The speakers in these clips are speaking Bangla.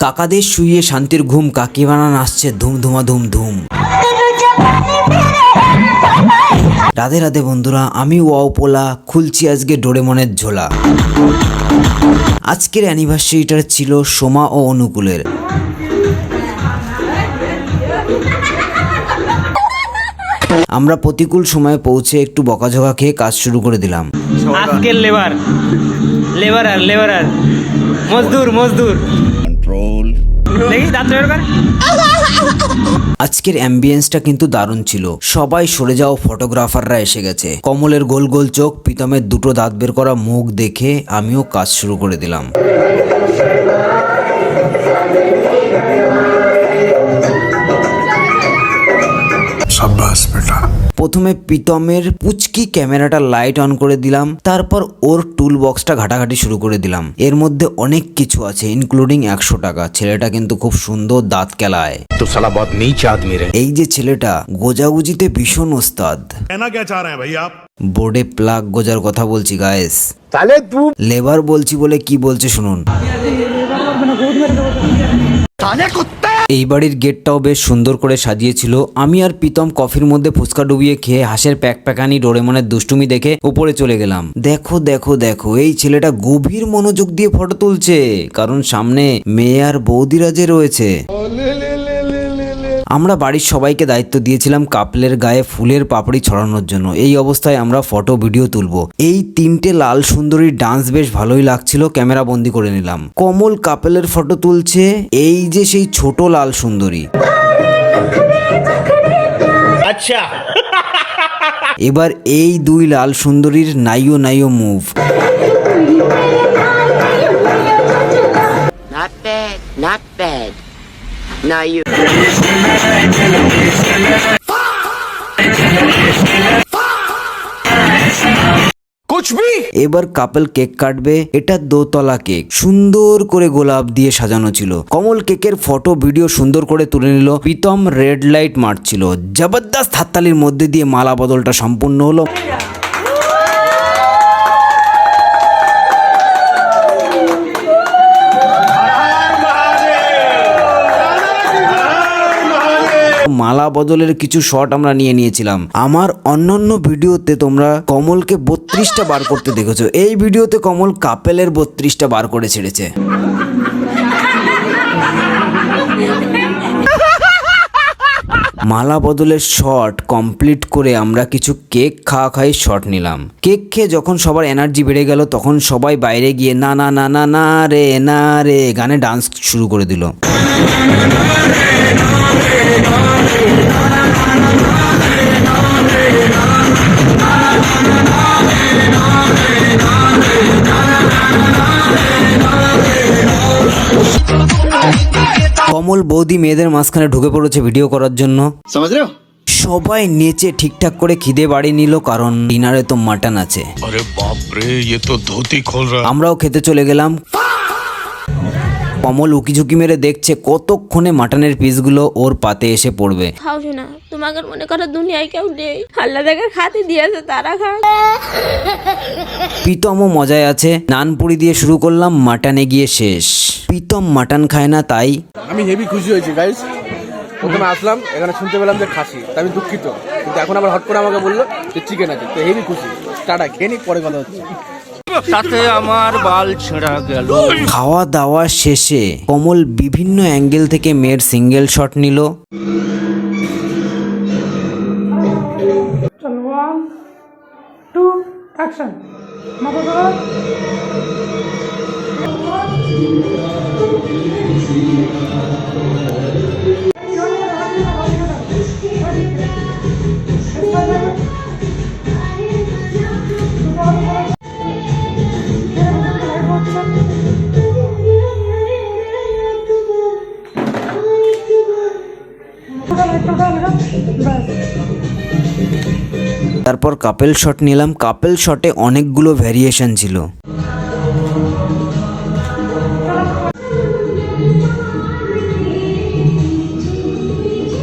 কাকাদের শুইয়ে শান্তির ঘুম, কাকিমারা নাচছে ধুম ধুমা ধুম ধুম। রাধে রাধে বন্ধুরা, আমি ওয়াও পোলা খুলছি আজকে ডোরেমনের ঝোলা। আজকের অ্যানিভার্সারিটা ছিল সোমা ও অনুকূলের। আমরা প্রতিকূল সময়ে পৌঁছে একটু বকাঝকা খেয়ে কাজ শুরু করে দিলাম। আজকের লেবারার মজদুর দেখি দাঁত বের কর। আজকের অ্যাম্বিয়েন্সটা কিন্তু দারুণ ছিল। সবাই সরে যাও, ফটোগ্রাফাররা এসে গেছে। কমলের গোল গোল চোখ, প্রীতমের দুটো দাঁত বের করা মুখ দেখে আমিও কাজ শুরু করে দিলাম। প্রথমে প্রীতমের পুচকি ক্যামেরাটা লাইট অন করে দিলাম, তারপর ওর টুল বক্সটা ঘাটাঘাটি শুরু করে দিলাম। এর মধ্যে অনেক কিছু আছে, ইনক্লুডিং 100 টাকা। ছেলেটা কিন্তু খুব সুন্দর দাঁত কেলায়। তো সালা বহুত নীচ আদমি রে। এই যে ছেলেটা গোজাগুজিতে ভীষণ ওস্তাদ। বোর্ডে প্লাগ গোজার কথা বলছি গায়েস। তাহলে তুই লেবার বলছি বলে কি বলছে শুনুন। এই বাড়ির গেটটাও বেশ সুন্দর করে সাজিয়েছিল। আমি আর প্রীতম কফির মধ্যে ফুচকা ডুবিয়ে খেয়ে হাঁসের প্যাকপ্যাকানি ডোরেমনের দুষ্টুমি দেখে উপরে চলে গেলাম। দেখো দেখো দেখো, এই ছেলেটা গভীর মনোযোগ দিয়ে ফটো তুলছে, কারণ সামনে মেয়ে আর বৌদিরাজে রয়েছে। আমরা বাড়ির সবাইকে দায়িত্ব দিয়েছিলাম কাপলের গায়ে ফুলের পাপড়ি ছড়ানোর জন্য। এই অবস্থায় আমরা ফটো ভিডিও তুলবো। এই 3টে লাল সুন্দরীর ডান্স বেশ ভালোই লাগছিল, ক্যামেরা বন্দি করে নিলাম। কমল কাপলের ফটো তুলছে, এই যে সেই ছোট লাল সুন্দরী। আচ্ছা, এবার এই 2 লাল সুন্দরীর নাইও মুভ। Not bad. Now you. এবার কাপল কেক কাটবে। এটা দোতলা কেক, সুন্দর করে গোলাপ দিয়ে সাজানো ছিল। কমল কেকের ফটো ভিডিও সুন্দর করে তুলে নিল। প্রীতম রেড লাইট মারছিল। জবরদস্ত হাততালির মধ্যে দিয়ে মালা বদলটা সম্পূর্ণ হলো। মালা বদলের কিছু শট আমরা নিয়েছিলাম। আমার অন্যান্য ভিডিওতে তোমরা কমলকে 32টা বার করতে দেখেছো, এই ভিডিওতে কমল কাপেলের 32টা বার করে ছেড়েছে। মালা বদলের শট কমপ্লিট করে আমরা কিছু কেক খাই শট নিলাম। কেক খেয়ে যখন সবার এনার্জি বেড়ে গেল, তখন সবাই বাইরে গিয়ে না না না না না রে না রে গানে ডান্স শুরু করে দিল। কমল বৌদি মেয়েদের মাঝখানে ঢুকে পড়েছে ভিডিও করার জন্য। সবাই নেচে ঠিকঠাক করে খিদে বাড়ি নিল, কারণ ডিনারে তো মাটন আছে। আমরাও খেতে চলে গেলাম। কমল উকিঝুঁকি মেরে দেখছে কতক্ষণে মাটনের পিসগুলো ওর পাতে এসে পড়বে। খাও না, তোমাকে মনে করো দুনিয়ায় কেউ নেই, আল্লাহ তাকে খাতে দিয়েছে, তারা খায়। প্রীতমও মজায় আছে। নানপুরি দিয়ে শুরু করলাম, মাটনে গিয়ে শেষ। প্রীতম মাটন খায় না, তাই আমি হেভি খুশি হয়েছি গাইস। প্রথমে আসলাম, এখানে শুনতে পেলাম যে খাসি, তাই আমি দুঃখিত, কিন্তু এখন আবার হট করে আমাকে বললো যে চিকেন আছে, তো হেভি খুশি। টাটা, খেয়ে নি, পরে কথা হচ্ছে। তাতে আমার বাল ছেঁড়া গেল। খাওয়া দাওয়া শেষে কমল বিভিন্ন অ্যাঙ্গেল থেকে মেয়ের সিঙ্গেল শট নিল। তারপর কাপেল শট নিলাম। কাপেল শটে অনেকগুলো ভ্যারিয়েশন ছিল।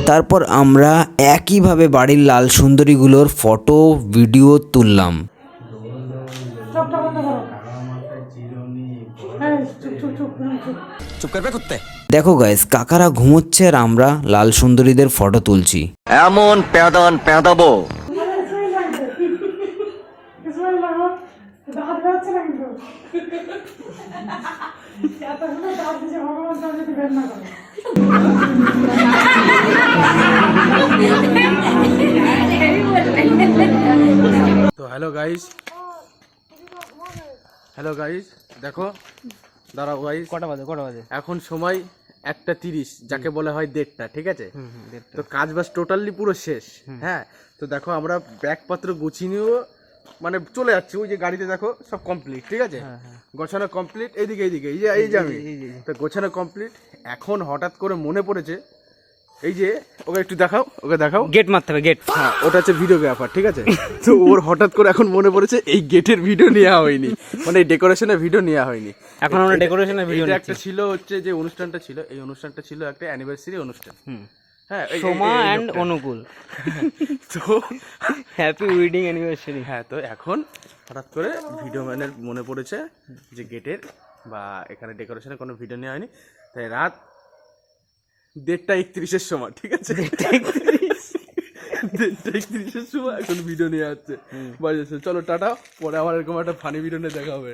তারপর আমরা একইভাবে বাড়ির লাল সুন্দরীগুলোর ফটো ভিডিও তুললাম। চুপ করবে কুত্তে। দেখো গাইস, কাকারা ঘুমোচ্ছে আর আমরা লাল সুন্দরীদের ফটো তুলছি। এমন প্যাদান প্যাদাবো তো হ্যালো গাইস, দেখো দাঁড়াও গাইস, কটা বাজে এখন সময় 1:30, যাকে বলা হয় 1:30, ঠিক আছে? তো কাজ বাজ টোটালি পুরো শেষ। হ্যাঁ, তো দেখো আমরা ব্যাগপত্র গুছিয়ে নিয়েও মানে চলে যাচ্ছি। ওই যে গাড়িতে দেখো সব কমপ্লিট, ঠিক আছে? গোছানো কমপ্লিট। এইদিকে এই যে আমি তো গোছানো কমপ্লিট। এখন হঠাৎ করে মনে পড়েছে, এই যে ওকে একটু দেখাও, গেট মারতে হবে, গেট। হ্যাঁ, ওটা হচ্ছে ভিডিওগ্রাফার, ঠিক আছে? তো ওর হঠাৎ করে এখন মনে পড়েছে এই গেটের ভিডিও নেওয়া হয়নি, মানে এই ডেকোরেশনের ভিডিও নেওয়া হয়নি। এখন আমরা ডেকোরেশনের ভিডিও এটা একটা ছিল হচ্ছে যে অনুষ্ঠানটা ছিল, এই অনুষ্ঠানটা ছিল একটা অ্যানিভার্সারি অনুষ্ঠান। হ্যাঁ, সোমা এন্ড অনুকূল, তো হ্যাপি ওয়েডিং অ্যানিভার্সারি। হ্যাঁ, তো এখন হঠাৎ করে ভিডিও ম্যানের মনে পড়েছে যে গেটের বা এখানে ডেকোরেশনের কোনো ভিডিও নেওয়া হয়নি, তাই রাত 1:31 সময়, ঠিক আছে? 1:31 সময় এখন ভিডিও নিয়ে যাচ্ছে। চলো টাটা, পরে আবার এরকম একটা ফানি ভিডিও নিয়ে দেখা হবে।